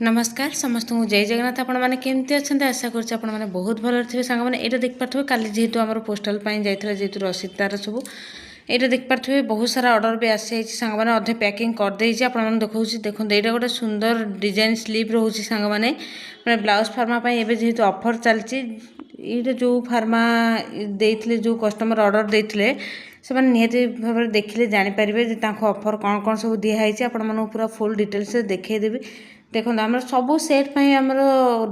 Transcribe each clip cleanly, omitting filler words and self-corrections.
नमस्कार समस्त को जय जगन्नाथ। आपण मैंने केमती अच्छा आशा कर बहुत भल थे सांग मैंने ये देख पारे काली जेहेतु आम पोस्टाल जाइए जेहतु रसीद तार सब ये देख पारे बहुत सारा ऑर्डर भी आसी सांग मैंने अधे पैकिंग करदे देखो देखो यहाँ गोटे सुंदर डिजाइन स्लीव रोचे सांग मैंने ब्लाउज फार्मा एवं जेहेतु ऑफर चलती ये जो फार्मा देते जो कस्टमर ऑर्डर देते से निहती भाव में देखिले जानीपारे ऑफर कौन कौन सब दिखाई आपको पूरा फुल डिटेल्स देखईदेवी। देखो आम सब सेट आमर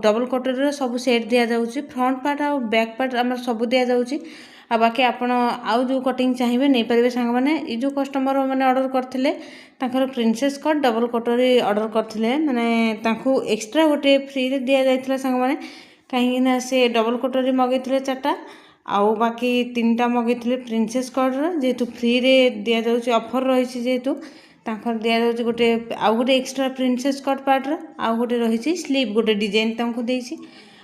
डबल कटर सब सेट दि जाऊँगी फ्रंट पार्ट आ बैक पार्ट आम सब दि जाऊँगी आ बाकी आपण आउ जो कटिंग चाहिए नहीं पारे सांग मैंने ये जो कस्टमर मैंने ऑर्डर करते प्रिंसेस कट डबल कटोरी ऑर्डर करते मैंने एक्सट्रा गोटे फ्री दि जाता सांग मैंने कहीं से डबल कटोरी मगेते 4टा आउ बाकी 3टा मगेते प्रिंसेस कट जेहेतु फ्री दि जाऊँगी ऑफर रही जेहेतु तांकर दिया जाउछि गोटे आउ गोटे एक्स्ट्रा प्रिंसेस कट पार्टर आउ गोटे रही स्लीव गोटे डिजाइन तांको देछि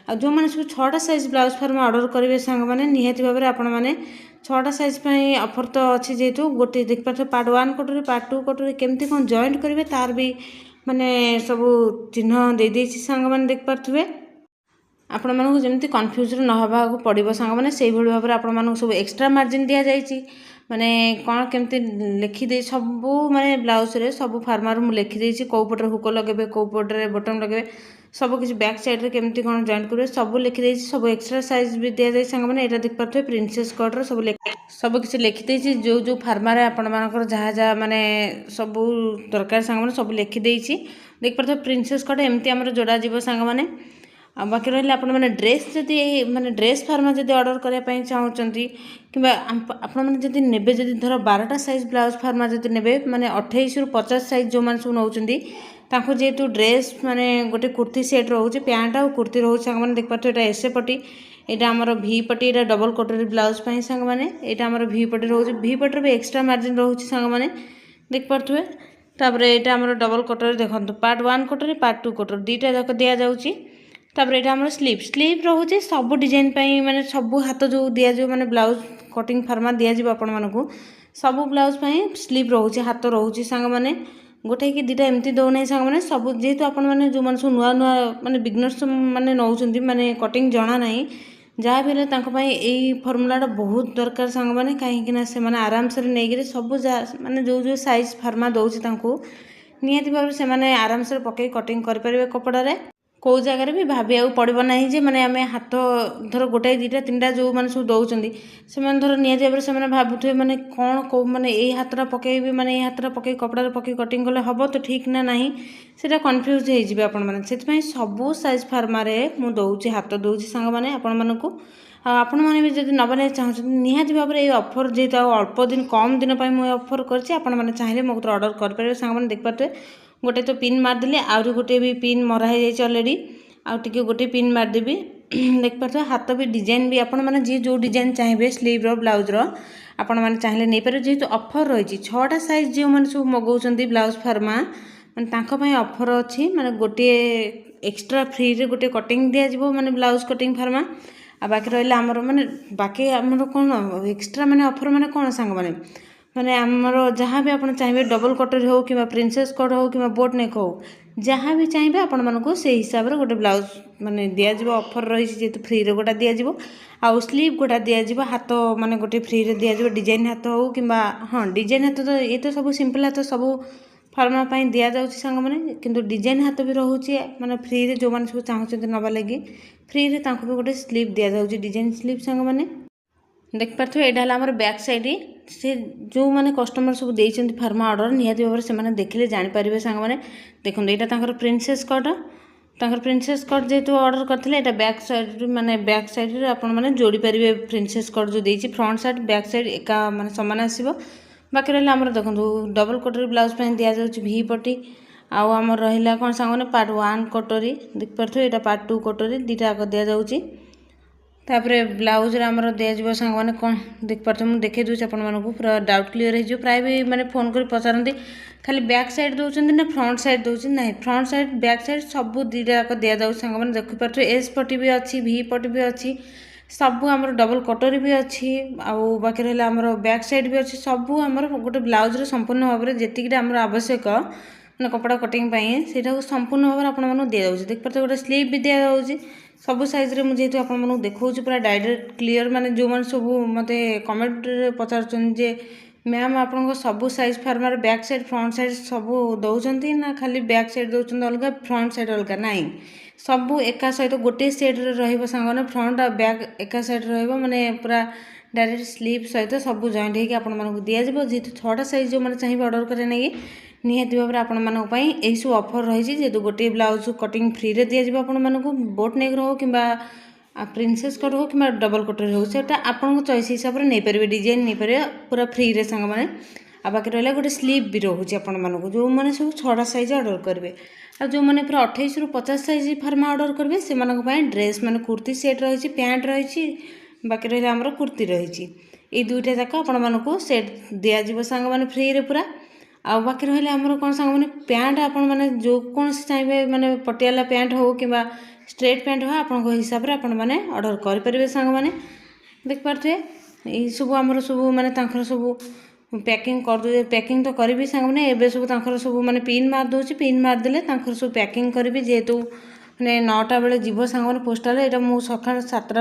आ जो माने सब 6टा साइज ब्लाउज फॉर्म ऑर्डर करेंगे सांग माने निहाती भाव में आपण माने 6टा साइज पई ऑफर तो अच्छी जेहेतु गोटे देख पारे पार्ट 1 कटोरी पार्ट 2 कटोरी केमती कौन जॉइंट करेंगे तार भी माने सब चिन्ह दे देछि सांग माने देख पारथुवे आपण मानक जमी कन्फ्यूज न होगा पड़ो सांग मैंने से भाव में आपण मानक सब एक्सट्रा मार्जिन दि जाइए माने कौन केमती लिखिदे सबू माने ब्लाउज रे सब फार्मार मुझे लिखिदे कौ पटे हुक लगे कौ पटे बटन लगे सब किसी बैक साइड रे केमती कौन जॉइंट करेंगे सब लिखिदे सब एक्सट्रा साइज भी दि जाए सांग मैंने यहाँ देख पारे प्रिंसेस कटर सब किसी लिखिदे जो जो फार्मार आपण मानकर जहाँ जहाँ माने सब दरकार सांग मैंने सब लिखिदे देख पारे प्रिंसेस कट एमती आम जोड़ा जीव सांग मैंने आ बाकी रहा आपने ड्रेस जदि माने ड्रेस फार्मा जब ऑर्डर करने चाहते कि आपने नेबे जदि धर 12टा साइज ब्लाउज फार्मा जब ने माने 28 रु 50 साइज जो मैंने सब नौ जेहेतु ड्रेस माने गोटे कुर्ती सेट रोचे पैंट आ कुर्ती रोचे मैंने देख पारे यहाँ एस पटी यहाँ आमर भी पटी यहाँ डबल कटोरी ब्लाउज सांग मैंने यहाँ आमर भी पटी रोचे भी पटर भी एक्सट्रा मार्जिन रोचे सांग मैंने देख पारे तापर यहाँ आमर डबल कटोरी देखो पार्ट 1 कटोरी पार्ट 2 कटोरी दुईटा जाक दि जाऊँगी तापर यहाँ आम स्लीव रोचे सब डिजाइन माने सब हाथ जो दि जाए माने ब्लाउज कटिंग फार्मा दि जाए आपण मानक सब ब्लाउज स्लीव रोचे हाथ रोचे सांग मैंने गोटे कि 2टा एमती दौना सांग मैंने सब जेहेतु आपण मैंने जो मैंने सब नुआ नुआ माने बिगनर्स मैंने नौ माने कटिंग जना ना जहाँ भी यही फर्मुलाटा बहुत दरकार सांग मैंने कहीं से आराम से नहीं सब माने जो जो साइज फार्मा दौर निहाती भाव से आराम से पकई कटिंग करेंगे कपड़े कौ जगार भी भाविया पड़ो ना जे मैंने आम हाथ धर गोटाए 2टा 3टा जो मैंने सब दौरान से धर निहती भाव से भावुए मैंने कौन कौ मैंने यही हाथटा पकईबी मैंने यही हाथटा पकई कपड़ा पकई कटिंग कले हम तो ठीक ना नहीं से कन्फ्यूज हो आपण मैंने सबू साइज फार्मारे मुझे दौची हाथ दौची सांग मैंने आपण मानक आपण मैंने भी जब नबाना चाहते निहाती भाव में ये ऑफर जेहेतु अल्प दिन कम दिन मुझे ऑफर कर चाहिए मो ऑर्डर करेंगे सांग मैंने देख पारे गोटे तो पिन मारदेली आहरी गोटे भी पिन मरा हो अलरेडी आउे गोटे पिन मारदेवी देख पारे हाथ भी डिजाइन भी आपण मैंने जी जो डिजाइन चाहिए स्लीव ब्लाउज आपण मैंने चाहिए नहीं पारे जेहेतु ऑफर रही 6टा साइज जो मैंने सब मगाउछंती ब्लाउज फार्मा मैंने ऑफर अच्छी माने गोटे एक्सट्रा फ्री रे गोटे कटिंग दि जाए माने ब्लाउज कटिंग फार्मा आ बाकी रहा आमर माने बाकी आमर कौन एक्सट्रा माने ऑफर माने कौन सांग माने आमर जहाँ भी आप चाहिए डबल कटोरी हो कि प्रिंसेस कट हो कि बोट नेक हो जहाँ भी चाहिए आपण मानक से हिसाब से गोटे ब्लाउज माने दि जाए ऑफर रही जेहतु फ्री रे गोटा दि जाए आउ स्लीव गोटा दि जाए हाथ माने गोटे फ्री रे दि जाए डिजाइन हाथ हो कि हाँ डिजाइन हाथ तो ये तो सब सिंपल हाथ सब फार्मा दि जाऊँ सांग मैंने किंतु डिजाइन हाथ भी रोचे माने फ्री रे जो मैंने सब चाहते नवा लगी फ्री रे भी गोटे स्लीव दि जाऊँ डिजाइन स्लीव सांग मैंने देख पारे यहाँ आमर बैक साइड से जो मैंने कस्टमर सब देते फार्मा ऑर्डर निहाती भाव से देखिले जानीपारे सांग मैंने देखो यहाँ प्रिंसेस कट प्रिंसेस कट जेहेतु ऑर्डर करते यहाँ बैक साइड माने बैक साइड आपण मैंने जोड़ी पारे प्रिंसेस कट जो देती फ्रंट साइड बैक साइड एका माने सामान आसो बाकी रहा आमर देखो डबल कटोरी ब्लाउज दि जाऊँ भी पटी आउ आमर रहा कौन सांग मैंने पार्ट 1 कटोरी देख पारे यहाँ पार्ट 2 कटोरी 2टा दि जाऊँगी तापर ब्लाउज आमर दि जाए सांग मैंने कौन देख पारे मुझे देखे दूसरी आप पूरा डाउट क्लीयर हो प्राय भी मैंने फोन कर पचारती खाली बैक साइड दौरान ना फ्रंट साइड दौरान ना फ्रंट साइड बैक साइड सब 2टा दि जाऊँ सांग मैंने देख पारे एस पटी भी अच्छी भी पटी भी अच्छी सब आमर डबल कटोरी भी अच्छी आउ बाकी रहा आमर बैक साइड भी अच्छी सब आमर गोटे ब्लाउज संपूर्ण भाव में जी आमर आवश्यक ମାନେ କପଡ଼ା କଟିଂ ପାଇଁ ସେଇଟାକୁ ସମ୍ପୂର୍ଣ୍ଣ ଭାବରେ ଆପଣମାନଙ୍କୁ ଦିଆଯାଉଛି। ଦେଖିପାରୁଥିବେ ଗୋଟେ ସ୍ଲିଭ୍ ବି ଦିଆଯାଉଛି ସବୁ ସାଇଜ୍ରେ। ମୁଁ ଯେହେତୁ ଆପଣମାନଙ୍କୁ ଦେଖାଉଛି ପୁରା ଡାଇରେକ୍ଟ କ୍ଲିଅର୍, ମାନେ ଯେଉଁମାନେ ସବୁ ମୋତେ କମେଣ୍ଟରେ ପଚାରୁଛନ୍ତି ଯେ ମ୍ୟାମ୍ ଆପଣଙ୍କ ସବୁ ସାଇଜ୍ ଫାର୍ମାର ବ୍ୟାକ୍ ସାଇଡ଼୍ ଫ୍ରଣ୍ଟ ସାଇଡ଼୍ ସବୁ ଦେଉଛନ୍ତି ନା ଖାଲି ବ୍ୟାକ୍ ସାଇଡ଼୍ ଦେଉଛନ୍ତି ଅଲଗା, ଫ୍ରଣ୍ଟ ସାଇଡ଼୍ ଅଲଗା? ନାହିଁ, ସବୁ ଏକା ସହିତ ଗୋଟିଏ ସେଟ୍ରେ ରହିବ ସାଙ୍ଗମାନେ। ଫ୍ରଣ୍ଟ ଆଉ ବ୍ୟାକ୍ ଏକା ସାଇଡ଼୍ରେ ରହିବ, ମାନେ ପୁରା ଡାଇରେକ୍ଟ ସ୍ଲିଭ୍ ସହିତ ସବୁ ଜଏଣ୍ଟ ହେଇକି ଆପଣମାନଙ୍କୁ ଦିଆଯିବ। ଯେହେତୁ 6ଟା ସାଇଜ୍ ଯେଉଁମାନେ ଚାହିଁବେ ଅର୍ଡ଼ର କରିବା ନେଇକି ନିହାତି ଭାବରେ ଆପଣମାନଙ୍କ ପାଇଁ ଏହିସବୁ ଅଫର୍ ରହିଛି। ଯେହେତୁ ଗୋଟିଏ ବ୍ଲାଉଜ୍ କଟିଂ ଫ୍ରିରେ ଦିଆଯିବ ଆପଣମାନଙ୍କୁ, ବୋଟ୍ ନେକ୍ର ହେଉ କିମ୍ବା ପ୍ରିନ୍ସେସ୍ କଟ୍ ହେଉ କିମ୍ବା ଡବଲ୍ କଟ୍ରେ ହେଉ, ସେଇଟା ଆପଣଙ୍କ ଚଏସ୍ ହିସାବରେ ନେଇପାରିବେ, ଡିଜାଇନ୍ ନେଇପାରିବେ ପୁରା ଫ୍ରିରେ ସାଙ୍ଗମାନେ। ଆଉ ବାକି ରହିଲା ଗୋଟେ ସ୍ଲିଭ୍ ବି ରହୁଛି ଆପଣମାନଙ୍କୁ, ଯେଉଁମାନେ ସବୁ 6ଟା ସାଇଜ୍ ଅର୍ଡ଼ର କରିବେ। ଆଉ ଯେଉଁମାନେ ପୁରା 28ରୁ 50 ସାଇଜ୍ ଫାର୍ମା ଅର୍ଡ଼ର କରିବେ ସେମାନଙ୍କ ପାଇଁ ଡ୍ରେସ୍ ମାନେ କୁର୍ତ୍ତୀ ସେଟ୍ ରହିଛି, ପ୍ୟାଣ୍ଟ ରହିଛି, ବାକି ରହିଲା ଆମର କୁର୍ତ୍ତୀ ରହିଛି। ଏଇ ଦୁଇଟା ଯାକ ଆପଣମାନଙ୍କୁ ସେଟ୍ ଦିଆଯିବ ସାଙ୍ଗମାନେ ଫ୍ରିରେ ପୁରା। ଆଉ ବାକି ରହିଲା ଆମର କ'ଣ ସାଙ୍ଗମାନେ, ପ୍ୟାଣ୍ଟ ଆପଣମାନେ ଯେକୌଣସି ଚାହିଁବେ, ମାନେ ପଟିଆଲା ପ୍ୟାଣ୍ଟ ହେଉ କିମ୍ବା ଷ୍ଟ୍ରେଟ୍ ପ୍ୟାଣ୍ଟ ହେଉ ଆପଣଙ୍କ ହିସାବରେ ଆପଣମାନେ ଅର୍ଡ଼ର କରିପାରିବେ ସାଙ୍ଗମାନେ। ଦେଖିପାରୁଥିବେ ଏଇସବୁ ଆମର ସବୁ ମାନେ ତାଙ୍କର ସବୁ ପ୍ୟାକିଂ କରିଦେବେ। ପ୍ୟାକିଂ ତ କରିବି ସାଙ୍ଗମାନେ, ଏବେ ସବୁ ତାଙ୍କର ସବୁ ମାନେ ପିନ୍ ମାରି ଦେଉଛି, ପିନ୍ ମାରିଦେଲେ ତାଙ୍କର ସବୁ ପ୍ୟାକିଂ କରିବି। ଯେହେତୁ ମାନେ 9ଟା ବେଳେ ଯିବ ସାଙ୍ଗମାନେ ପୋଷ୍ଟାଲରେ। ଏଇଟା ମୁଁ ସକାଳ 7ଟା,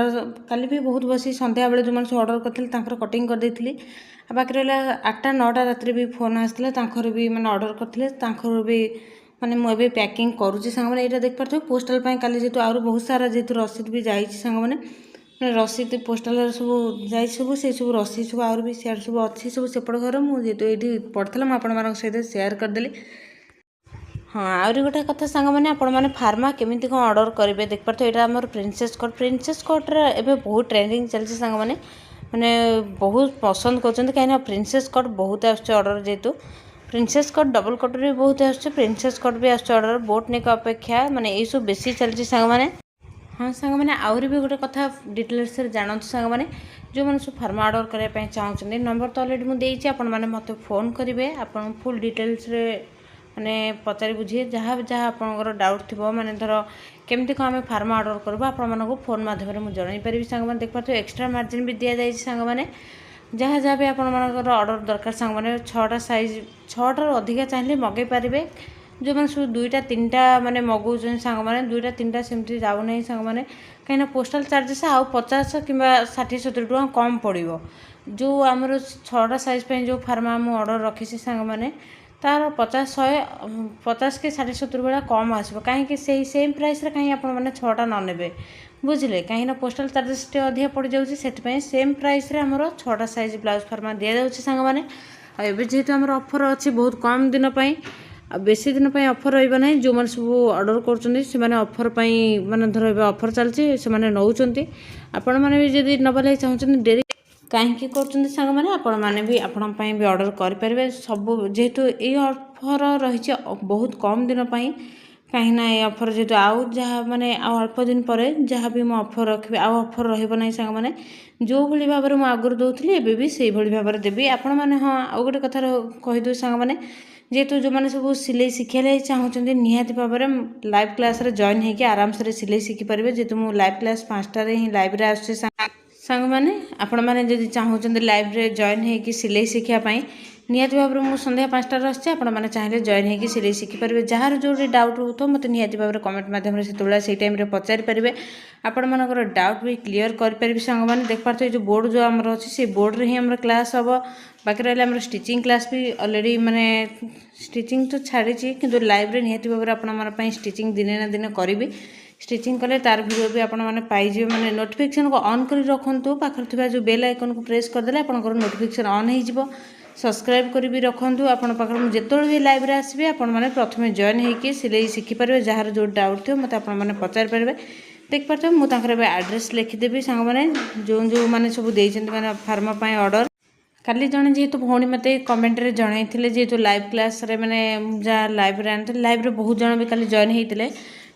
କାଲି ବି ବହୁତ ବସି ସନ୍ଧ୍ୟାବେଳେ ଯେଉଁମାନେ ସବୁ ଅର୍ଡ଼ର କରିଥିଲେ ତାଙ୍କର କଟିଂ କରିଦେଇଥିଲି। ଆଉ ବାକି ରହିଲା 8ଟା 9ଟା ରାତିରେ ବି ଫୋନ୍ ଆସିଥିଲା, ତାଙ୍କର ବି ମାନେ ଅର୍ଡ଼ର କରିଥିଲେ, ତାଙ୍କର ବି ମାନେ ମୁଁ ଏବେ ପ୍ୟାକିଂ କରୁଛି ସାଙ୍ଗମାନେ। ଏଇଟା ଦେଖିପାରୁଥିବେ ପୋଷ୍ଟାଲ ପାଇଁ କାଲି ଯେହେତୁ ଆହୁରି ବହୁତ ସାରା ଯେହେତୁ ରସିଦ ବି ଯାଇଛି ସାଙ୍ଗମାନେ, ମାନେ ରସିଦ ପୋଷ୍ଟାଲରେ ସବୁ ଯାଇଛି ସବୁ, ସେଇ ସବୁ ରସିଦ ସବୁ ଆହୁରି ବି ସିଆଡ଼େ ସବୁ ଅଛି ସବୁ ସେପଟ ଘର। ମୁଁ ଯେହେତୁ ଏଇଠି ପଢ଼ିଥିଲା ମୁଁ ଆପଣମାନଙ୍କ ସହିତ ସେୟାର କରିଦେଲି। ହଁ, ଆହୁରି ଗୋଟେ କଥା ସାଙ୍ଗମାନେ, ଆପଣମାନେ ଫାର୍ମା କେମିତି କ'ଣ ଅର୍ଡ଼ର କରିବେ ଦେଖିପାରୁଥିବେ। ଏଇଟା ଆମର ପ୍ରିନ୍ସେସ୍ କଟ୍। ପ୍ରିନ୍ସେସ୍ କଟ୍ରେ ଏବେ ବହୁତ ଟ୍ରେଣ୍ଡିଂ ଚାଲିଛି ସାଙ୍ଗମାନେ, ମାନେ ବହୁତ ପସନ୍ଦ କରୁଛନ୍ତି, କାହିଁକିନା ପ୍ରିନ୍ସେସ୍ କଟ୍ ବହୁତ ଆସୁଛି ଅର୍ଡ଼ର। ଯେହେତୁ ପ୍ରିନ୍ସେସ୍ କଟ୍ ଡବଲ୍ କଟ୍ରେ ବି ବହୁତ ଆସୁଛି, ପ୍ରିନ୍ସେସ୍ କଟ୍ ବି ଆସୁଛି ଅର୍ଡ଼ର ବୋଟ୍ ନେକ୍ ଅପେକ୍ଷା, ମାନେ ଏଇସବୁ ବେଶୀ ଚାଲିଛି ସାଙ୍ଗମାନେ। ହଁ ସାଙ୍ଗମାନେ, ଆହୁରି ବି ଗୋଟେ କଥା ଡିଟେଲ୍ସରେ ଜାଣନ୍ତୁ ସାଙ୍ଗମାନେ, ଯେଉଁମାନେ ସବୁ ଫାର୍ମା ଅର୍ଡ଼ର କରିବା ପାଇଁ ଚାହୁଁଛନ୍ତି, ନମ୍ବର ତ ଅଲରେଡ଼ି ମୁଁ ଦେଇଛି, ଆପଣମାନେ ମୋତେ ଫୋନ୍ କରିବେ। ଆପଣ ଫୁଲ୍ ଡିଟେଲ୍ସରେ ମାନେ ପଚାରି ବୁଝିବେ ଯାହା ଆପଣଙ୍କର ଡାଉଟ୍ ଥିବ, ମାନେ ଧର କେମିତି କ'ଣ ଆମେ ଫାର୍ମା ଅର୍ଡ଼ର କରିବୁ ଆପଣମାନଙ୍କୁ ଫୋନ୍ ମାଧ୍ୟମରେ ମୁଁ ଜଣାଇ ପାରିବି ସାଙ୍ଗମାନେ। ଦେଖିପାରୁଥିବେ ଏକ୍ସଟ୍ରା ମାର୍ଜିନ୍ ବି ଦିଆଯାଇଛି ସାଙ୍ଗମାନେ। ଯାହା ବି ଆପଣମାନଙ୍କର ଅର୍ଡ଼ର ଦରକାର ସାଙ୍ଗମାନେ, 6ଟା ସାଇଜ୍, 6ଟାରୁ ଅଧିକା ଚାହିଁଲେ ମଗାଇ ପାରିବେ। ଯେଉଁମାନେ ସବୁ 2ଟା 3ଟା ମାନେ ମଗାଉଛନ୍ତି ସାଙ୍ଗମାନେ, 2ଟା 3ଟା ସେମିତି ଯାଉନାହିଁ ସାଙ୍ଗମାନେ, କାହିଁକିନା ପୋଷ୍ଟାଲ ଚାର୍ଜେସ୍ ଆଉ 50 କିମ୍ବା 60-70 ଟଙ୍କା କମ୍ ପଡ଼ିବ। ଯେଉଁ ଆମର 6ଟା ସାଇଜ୍ ପାଇଁ ଯେଉଁ ଫାର୍ମା ମୁଁ ଅର୍ଡ଼ର ରଖିଛି ସାଙ୍ଗମାନେ, ତାର 50 କି 60-70 ଭଳିଆ କମ୍ ଆସିବ। କାହିଁକି ସେଇ ସେମ୍ ପ୍ରାଇସ୍ରେ କାହିଁକି ଆପଣମାନେ 6ଟା ନ ନେବେ, ବୁଝିଲେ? କାହିଁକିନା ପୋଷ୍ଟାଲ ଚାର୍ଜେସ୍ ଟିକେ ଅଧିକା ପଡ଼ିଯାଉଛି, ସେଥିପାଇଁ ସେମ୍ ପ୍ରାଇସ୍ରେ ଆମର 6ଟା ସାଇଜ୍ ବ୍ଲାଉଜ୍ ଫାର୍ମା ଦିଆଯାଉଛି ସାଙ୍ଗମାନେ। ଆଉ ଏବେ ଯେହେତୁ ଆମର ଅଫର୍ ଅଛି ବହୁତ କମ୍ ଦିନ ପାଇଁ, ଆଉ ବେଶୀ ଦିନ ପାଇଁ ଅଫର୍ ରହିବ ନାହିଁ। ଯେଉଁମାନେ ସବୁ ଅର୍ଡ଼ର କରୁଛନ୍ତି ସେମାନେ ଅଫର୍ ପାଇଁ, ମାନେ ଧର ଏବେ ଅଫର୍ ଚାଲିଛି ସେମାନେ ନେଉଛନ୍ତି। ଆପଣମାନେ ବି ଯଦି ନେବା ଲାଗି ଚାହୁଁଛନ୍ତି ଡେରି କାହିଁକି କରୁଛନ୍ତି ସାଙ୍ଗମାନେ, ଆପଣମାନେ ବି ଆପଣଙ୍କ ପାଇଁ ବି ଅର୍ଡ଼ର କରିପାରିବେ ସବୁ। ଯେହେତୁ ଏଇ ଅଫର୍ ରହିଛି ବହୁତ କମ୍ ଦିନ ପାଇଁ, କାହିଁକିନା ଏ ଅଫର୍ ଯେହେତୁ ଆଉ ଯାହା ମାନେ ଆଉ ଅଳ୍ପ ଦିନ ପରେ ଯାହା ବି ମୁଁ ଅଫର୍ ରଖିବି, ଆଉ ଅଫର୍ ରହିବ ନାହିଁ ସାଙ୍ଗମାନେ। ଯେଉଁଭଳି ଭାବରେ ମୁଁ ଆଗରୁ ଦେଉଥିଲି ଏବେ ବି ସେଇଭଳି ଭାବରେ ଦେବି ଆପଣମାନେ। ହଁ, ଆଉ ଗୋଟେ କଥା କହିଦେଉଛି ସାଙ୍ଗମାନେ, ଯେହେତୁ ଯେଉଁମାନେ ସବୁ ସିଲେଇ ଶିଖିବା ଲାଗି ଚାହୁଁଛନ୍ତି ନିହାତି ଭାବରେ ଲାଇଭ୍ କ୍ଲାସ୍ରେ ଜଏନ୍ ହେଇକି ଆରାମସରେ ସିଲେଇ ଶିଖିପାରିବେ। ଯେହେତୁ ମୁଁ ଲାଇଭ୍ କ୍ଲାସ୍ 5ଟାରେ ହିଁ ଲାଇଭ୍ରେ ଆସୁଛି ସାଙ୍ଗମାନେ। ଆପଣମାନେ ଯଦି ଚାହୁଁଛନ୍ତି ଲାଇଭ୍ରେ ଜଏନ୍ ହେଇକି ସିଲେଇ ଶିଖିବା ପାଇଁ, ନିହାତି ଭାବରେ ମୁଁ ସନ୍ଧ୍ୟା 5ଟାରେ ଆସୁଛି, ଆପଣମାନେ ଚାହିଁଲେ ଜଏନ୍ ହେଇକି ସିଲେଇ ଶିଖିପାରିବେ। ଯାହାର ଯେଉଁଠି ଡାଉଟ୍ ହେଉଥିବ ମୋତେ ନିହାତି ଭାବରେ କମେଣ୍ଟ ମାଧ୍ୟମରେ ସେତେବେଳେ ସେଇ ଟାଇମ୍ରେ ପଚାରିପାରିବେ। ଆପଣମାନଙ୍କର ଡାଉଟ୍ ବି କ୍ଲିୟର କରିପାରିବେ ସାଙ୍ଗମାନେ। ଦେଖିପାରୁଥିବେ ଯେଉଁ ବୋର୍ଡ଼ ଯେଉଁ ଆମର ଅଛି ସେଇ ବୋର୍ଡ଼ରେ ହିଁ ଆମର କ୍ଲାସ୍ ହେବ। ବାକି ରହିଲା ଆମର ଷ୍ଟିଚିଂ କ୍ଲାସ୍ ବି ଅଲରେଡ଼ି, ମାନେ ଷ୍ଟିଚିଂ ତ ଛାଡ଼ିଛି କିନ୍ତୁ ଲାଇଭ୍ରେ ନିହାତି ଭାବରେ ଆପଣମାନଙ୍କ ପାଇଁ ଷ୍ଟିଚିଂ ଦିନେ ନା ଦିନେ କରିବି। ଷ୍ଟିଚିଂ କଲେ ତାର ଭିଡ଼ିଓ ବି ଆପଣମାନେ ପାଇଯିବେ। ମାନେ ନୋଟିଫିକେସନ୍କୁ ଅନ୍ କରି ରଖନ୍ତୁ, ପାଖରେ ଥିବା ଯେଉଁ ବେଲ୍ ଆଇକନ୍କୁ ପ୍ରେସ୍ କରିଦେଲେ ଆପଣଙ୍କର ନୋଟିଫିକେସନ୍ ଅନ୍ ହେଇଯିବ। ସବସ୍କ୍ରାଇବ୍ କରି ବି ରଖନ୍ତୁ, ଆପଣଙ୍କ ପାଖରେ ମୁଁ ଯେତେବେଳେ ବି ଲାଇଭ୍ରେ ଆସିବି ଆପଣମାନେ ପ୍ରଥମେ ଜଏନ୍ ହେଇକି ସିଲେଇ ଶିଖିପାରିବେ। ଯାହାର ଯେଉଁ ଡାଉଟ୍ ଥିବ ମୋତେ ଆପଣମାନେ ପଚାରିପାରିବେ। ଦେଖିପାରୁଥିବେ ମୁଁ ତାଙ୍କର ଏବେ ଆଡ୍ରେସ୍ ଲେଖିଦେବି ସାଙ୍ଗମାନେ, ଯେଉଁମାନେ ସବୁ ଦେଇଛନ୍ତି ମାନେ ଫାର୍ମା ପାଇଁ ଅର୍ଡ଼ର। କାଲି ଜଣେ ଯେହେତୁ ଭଉଣୀ ମୋତେ କମେଣ୍ଟରେ ଜଣାଇଥିଲେ, ଯେହେତୁ ଲାଇଭ୍ କ୍ଲାସ୍ରେ ମାନେ ଯାହା ଲାଇଭ୍ରେ ଆଣିଥିଲେ, ଲାଇଭ୍ରେ ବହୁତ ଜଣ ବି କାଲି ଜଏନ୍ ହେଇଥିଲେ।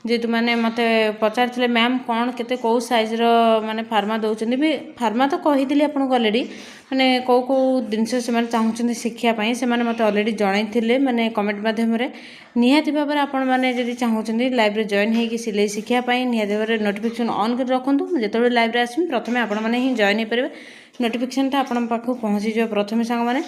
ଯେହେତୁ ମାନେ ମୋତେ ପଚାରିଥିଲେ ମ୍ୟାମ୍ କ'ଣ କେତେ କେଉଁ ସାଇଜ୍ର ମାନେ ଫାର୍ମା ଦେଉଛନ୍ତି ବି। ଫାର୍ମା ତ କହିଥିଲି ଆପଣଙ୍କୁ ଅଲରେଡ଼ି, ମାନେ କେଉଁ ଜିନିଷ ସେମାନେ ଚାହୁଁଛନ୍ତି ଶିଖିବା ପାଇଁ ସେମାନେ ମୋତେ ଅଲରେଡ଼ି ଜଣାଇଥିଲେ ମାନେ କମେଣ୍ଟ ମାଧ୍ୟମରେ। ନିହାତି ଭାବରେ ଆପଣମାନେ ଯଦି ଚାହୁଁଛନ୍ତି ଲାଇଭ୍ରେ ଜଏନ୍ ହେଇକି ସିଲେଇ ଶିଖିବା ପାଇଁ, ନିହାତି ଭାବରେ ନୋଟିଫିକେସନ୍ ଅନ୍ କରି ରଖନ୍ତୁ। ମୁଁ ଯେତେବେଳେ ଲାଇଭ୍ରେ ଆସିବି ପ୍ରଥମେ ଆପଣମାନେ ହିଁ ଜଏନ୍ ହେଇପାରିବେ। ନୋଟିଫିକେସନ୍ଟା ଆପଣଙ୍କ ପାଖକୁ ପହଞ୍ଚିଯିବ ପ୍ରଥମେ ସାଙ୍ଗମାନେ।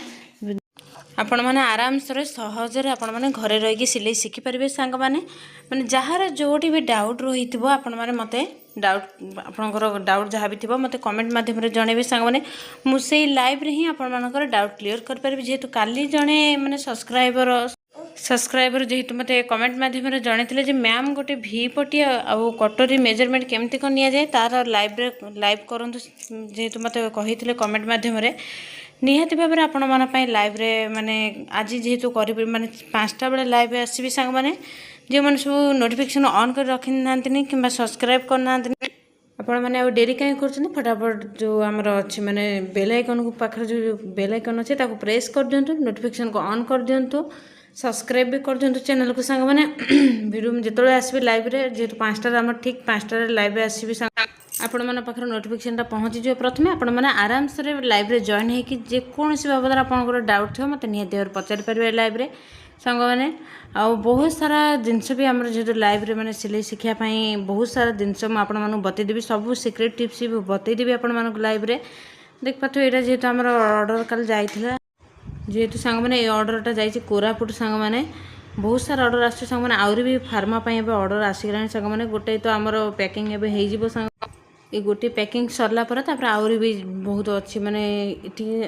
आपण मैंने आराम से सहजरे आपण मैंने घरे रही सिलाई शिखिपारे सांग मैंने जार जोटी भी डाउट रही आपण मैंने मत डाउट आपंकर डाउट जहाँ भी थो मत कमेंट मध्यम जनइबे सांग मैंने मुझे लाइव रे ही आपर डाउट क्लीयर कर जेहेतु काली जड़े मैंने सब्सक्राइबर जेहेतु मत कमेंट मध्यम जनते मैम गोटे भी पटी आउ कटोरी मेजरमेंट केमती कौन नि जाए तार लाइव करूँ जेहेतु मत कही कमेंट मध्यम निहाती भाव में आपण मन लाइव रे माने आज जेहेतु करी माने 5टा बेले लाइव आसबि सांग माने जो मैंने सब नोटिफिकेशन ऑन कर रखी ना कि सब्सक्राइब करना आपण मैंने आ डेरी कहीं कर फटाफट जो आमर अच्छी माने बेल आइकन को पाखर जो बेल आइकन अच्छे प्रेस कर दिंतु नोटिफिकेशन को ऑन कर दिंतु सब्सक्राइब भी कर दिंतु चैनल को सांग मैंने वीडियो में जिते आसबि लाइव रे जेहेतु 5टा आम ठीक 5टा लाइव आसबि सांग आपण मन पाखर नोटिफिकेशन पहुँची जाए प्रथम आपण मैंने आराम से लाइव रे जॉइन होगी जेकोसी बाबद आपंकर डाउट थो मत निहाती भाव पचारि पारे लाइव रे सांग मैंने आउ बहुत सारा जिनस भी आम जेहतु लाइव रे मैंने सिलाई शिखापी बहुत सारा जिनस मुझे बतईदेवी सब सिक्रेट टिप्स भी बतईदेवी आपण लाइव रे देख पारे यहाँ जेहतु आम ऑर्डर कल जाइए जेहेतु सांग मैंने ये ऑर्डरटा जाइए कोरापुट सांग मैंने बहुत सारा ऑर्डर आस सांग मैंने आहरी भी फार्मा ऑर्डर आसीगला सांग मैंने गोटे तो आमर पैकिंग एवं हो सांग ये गोटे पैकिंग सरला पर आहरी भी बहुत अच्छी माने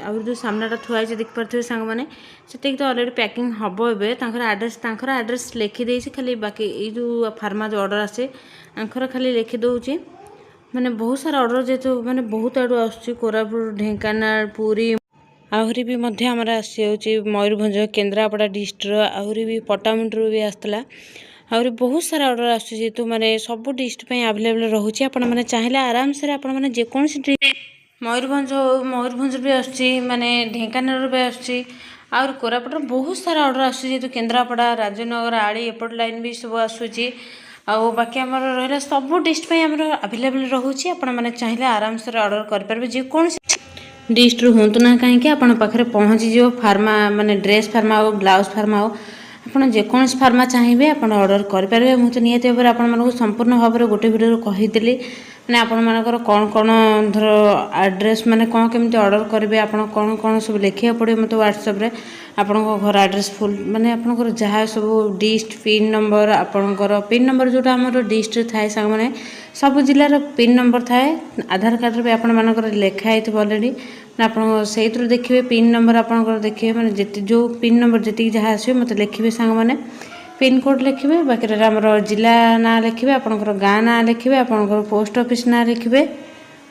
आहरी जो सामनाटा थुआई देख पारे सांग मैंने से तो अलरेडी पैकिंग हम एवं आड्रेस लिखिदे खाली बाकी ये जो फार्मा जो ऑर्डर आसे आंखर खाली लिखिदे मैंने बहुत सारा ऑर्डर जेहेतु मैंने बहुत आड़ू आसपुर ढेंकानाल पुरी आहरी भी आमर आसी मयूरभंज केन्द्रापड़ा डिस्ट्रिक्ट आहरी भी पट्टामुंडरू भी आसला आहरी बहुत सारा ऑर्डर आसतु माने सब डिस्ट्रिक्ट अवेलेबल रोचे आपण मैंने चाहिए आराम से आपण मैंने जेकोसी मयूरभंज भी आसुच्ची माने ढेंकानाल भी आसुच्ची आउर कोरापुट बहुत सारा ऑर्डर आसतु केन्द्रापड़ा राजनगर आड़ी एपट लाइन भी सब आसूची आउ बाकी आम रहा सब डिस्ट्रिक्ट आमर अवेलेबल रोचे आपण मैंने चाहिए आराम से ऑर्डर करेंगे जेकोसी डिस्ट्रिक्ट हूँ ना कहीं आपण पाखे पहुँची जो फार्मा माने ड्रेस फार्मा हो ब्लाउज फार्मा हो आपड़ जेकोसी फार्मा चाहिए आप ऑर्डर करेंगे मुझे निहती भाव आपको संपूर्ण भाव में गोटे वीडियो कहीदि मैंने आपण कौन कौन धर एड्रेस माने कौन केमती ऑर्डर करेंगे आप कौन कौन सब लिखा पड़े मतलब व्हाट्सएप रे आपण घर एड्रेस फुल माने आपंकर जहाँ सब डिस्ट पिन नंबर आपंकर पिन नंबर जोटा आम डिस्ट थाए सांग मैंने सब जिलार पिन नंबर थाए आधार कार्ड भी आपर लिखाई अलरेडी आप से देखिए पिन नंबर आपंकर देखिए मैंने जो पिन नंबर जी जहाँ आसो मत लिखे सांग मैंने पिन कोड लिखे बाकी आमर जिला ना लिखे आपंकर गाँ ना लिखे आपंकर पोस्ट ऑफिस ना लिखे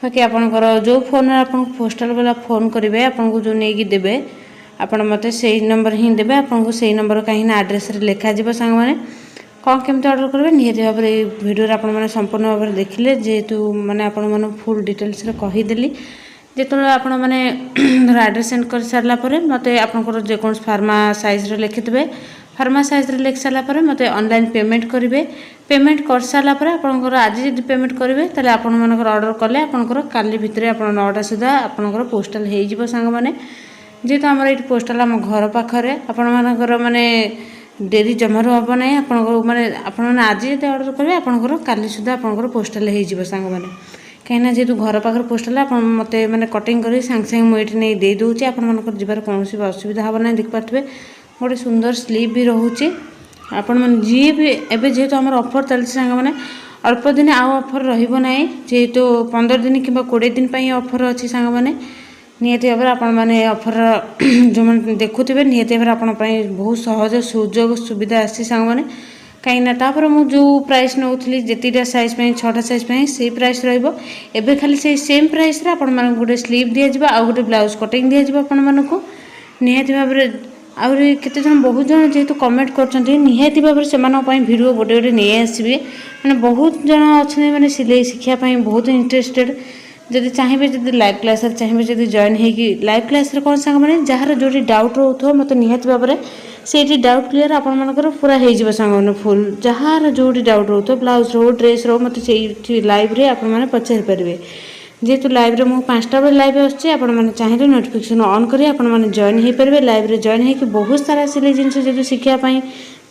बाकी आपंकर जो फोन आप पोस्टाल वाला फोन करेंगे आपको जो नहीं देवे आपण मत से नंबर ही देवे आपको से नंबर कहीं एड्रेस लिखा सांग मैंने कौन केमती ऑर्डर करेंगे निहती भाव में वीडियो आप संपूर्ण भाव में देखिले जेहेतु मैंने आपण फुल डिटेल्स कहीदेली जो आप एड्रेस सेंड कर सारापर मत आपंकर जेकोसी फार्मा साइज लिखिथे फार्मा साइज लिख सारापर मत ऑनलाइन पेमेंट करेंगे पेमेंट कर सारापर आपंकर आज जब पेमेंट करेंगे तेल आपंकर ऑर्डर कले आपंकर काली भितर आप 9टा सुधा आपंकर पोस्टाल हो सांग मैंने जेहेतु आमर ये पोस्टाल आम घर पाखे आपण माने डेरी जमार हम ना आपंकर माने आपण आज जब ऑर्डर करेंगे आपंकर काली सुधा आपंकर पोस्टाल हो सांग मैंने कहीं जेहेतु घर पाखे पोस्टाल आप मत मैंने कटिंग कर सांगे सांगे मुझे नहीं दे दूचे आपंकर जीवार कौन भी असुविधा हम ना देख पारे गोटे सुंदर स्लीव भी रोचे आपण मैंने जी भी एवं जेहेतु आम ऑफर चलती सांग मैंने अल्प दिन आउ ऑफर रहा जेहेतु 15 दिन कि 20 दिन ऑफर अच्छी सांग मैंने निहती भाव आपण मैंने ऑफर जो मैंने देखुवे निहती भाव आप बहुत सहज सुजोग सुविधा आसी सांग मैंने कहीं मुझे जो प्राइस नौली जीटा साइज 6टा साइज से प्राइस रे खाली से सेम प्राइस रे आपण माने गोटे स्लीव दिया आ गोटे ब्लाउज कटिंग दिया आपण मानक निहती भाव आहरी केते जन बहुत जन जेहेतु कमेंट कर निहती भाव से वीडियो गोटे गोटे नहीं आसबे मैंने बहुत जन अच्छे मैंने सिलाई शिखापी बहुत इंटरेस्टेड जदि चाहिए जब लाइव क्लास चाहिए जब जॉइन होगी लाइव क्लास कौन सांग मैंने जार जो डाउट रो मत निहती भाव में से डाउट क्लीयर आपर पूरा हो सांग फुल जार जो डाउट रो ब्लाउज रो ड्रेस रो मत से लाइव रे आप पचारि पारे जेहेतु लाइव रे मुझे 5टा बेले लाइव आसुच्छी आपण मैंने चाहिए नोटिफिकेशन ऑन करेंगे आपण मैंने जॉइन हो पारे लाइव रे जॉइन होकर बहुत सारा सिलाई जिनस जो शिखापी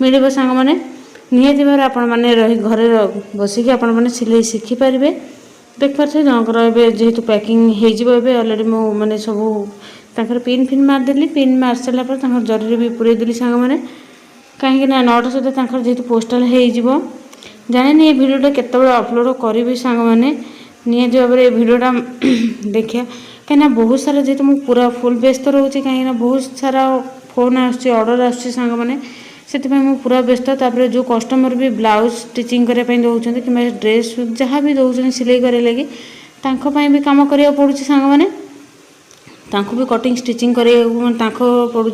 मिले सांग मैंने निहती भाव आपण मैंने रही घरे बसिक आपण मैंने सिलाई शिखिपारे देख पारे जनकर जेहेतु पैकिंग हो अलरेडी मु मैंने सब ताकर पिन फिन मारदेली पिन मार सारा पर जरी भी पूरे देली सांग मैंने कहीं 9टा सुधा जेहतु पोस्टाल हो जाने ये भिडियोटा केतबे अपलोड करी सांग मैंने निहती भाव में भिडियोटा देखिए कहीं बहुत सारा जेहतु मुझे पूरा फुल व्यस्त रोचे कहीं बहुत सारा फोन आर्डर आसांग मैंने से पूरा व्यस्त तापर जो कस्टमर भी ब्लाउज स्टिचिंग करने दौरान कि ड्रेस जहाँ भी दौरान सिलाई करे लगे भी कम करा पड़ू सांग मैंने भी कटिंग स्टिचिंग करा पड़ू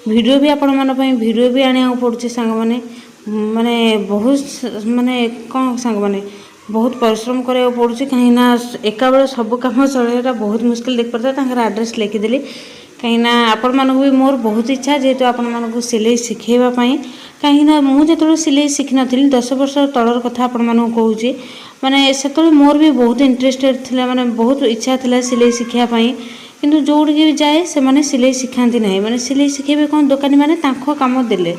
वीडियो भी आपण मन वीडियो भी आने पड़ू सांग मैंने माने बहुत माने कौन सांग मैंने बहुत परिश्रम करा पड़ू कहीं एका बेले सब कम चलना बहुत मुश्किल देख पाता आड्रेस लिखिदेली कहीं आपण मानक भी मोर बहुत इच्छा जेहेतु आपण मानक सिलाई शिखेवाई कहीं मुझे जो सिलाई शिखी नी 10 वर्ष तलर कथा आपण मानक कहूँ माने से मोर भी बहुत इंटरेस्टेड थिला माने बहुत इच्छा थिला सिलाई शिखापी किंतु जोड़ी भी जाए से माने सिलाई शिखाती ना माने सिलाई शिखेबे कौन दुकानी माने तांको काम देले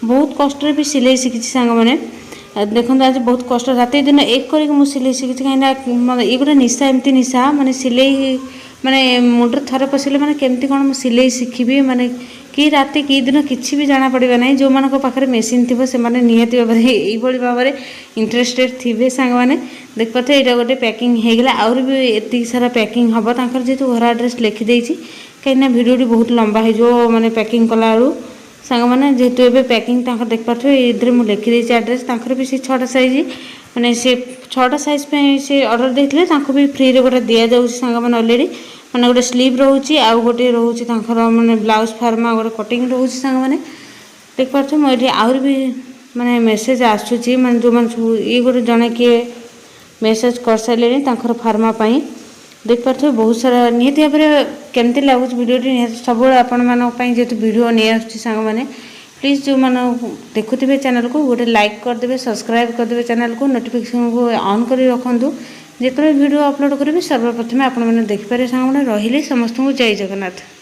बहुत कष्ट भी सिलाई शिखी सांग मैंने देखो आज बहुत कष्ट रात दिन एक करके मुझे सिलाई शिखी कहीं ये गोटे निशा एमती निशा माने सिलाई माने मुंडर थरे पशिले माने केमती कौन मुझे सिलाई शिखी माने कि राति कि दिन किसी भी जाना पड़ा ना जो मान पाखे मेसीन थी से निहती भाव में यही भाव में इंटरेस्टेड थे सांग मैंने देख पाते यहाँ गोटे पैकिंग होगला आउरी भी एति सारा पैकिंग हम तांकर जेहेतु घर आड्रेस लिखिदे कहीं भिडियोटी बहुत लंबा हो माने पैकिंग कला सांग मैंने जेहेतु ए पैकिंग देख पारे ये मुझे लिखिदे आड्रेस भी से 6टा साइज मैंने से 6टा साइज से ऑर्डर देते भी फ्री रे गोटे दि जाऊँ सांग मैंने ऑलरेडी मैंने गोटे स्लीव रोचे आउ गोटे रोचे मैंने ब्लाउज फार्मा गोटे कटिंग रोचे सांग मैंने देख पार्थ मुझे आउरी भी माने मेसेज आसूँ मैंने जो मैंने सब ये गोटे जड़े किए मेसेज कर सारे फार्मा देख पार्थ बहुत सारा निहती भाव में केमती लगुच भिडियोटी सब आपण जेहतु वीडियो नहीं आसांग मैंने प्लीज जो मैंने देखुवे चैनल को गोटे लाइक करदे सब्सक्राइब करदे चैनल को नोटिफिकेशन को ऑन कर रखु जिते वीडियो अपलोड करेंगे सर्वप्रथम आपण मैंने देखिपारे सांग मैंने रही समस्त जय जगन्नाथ।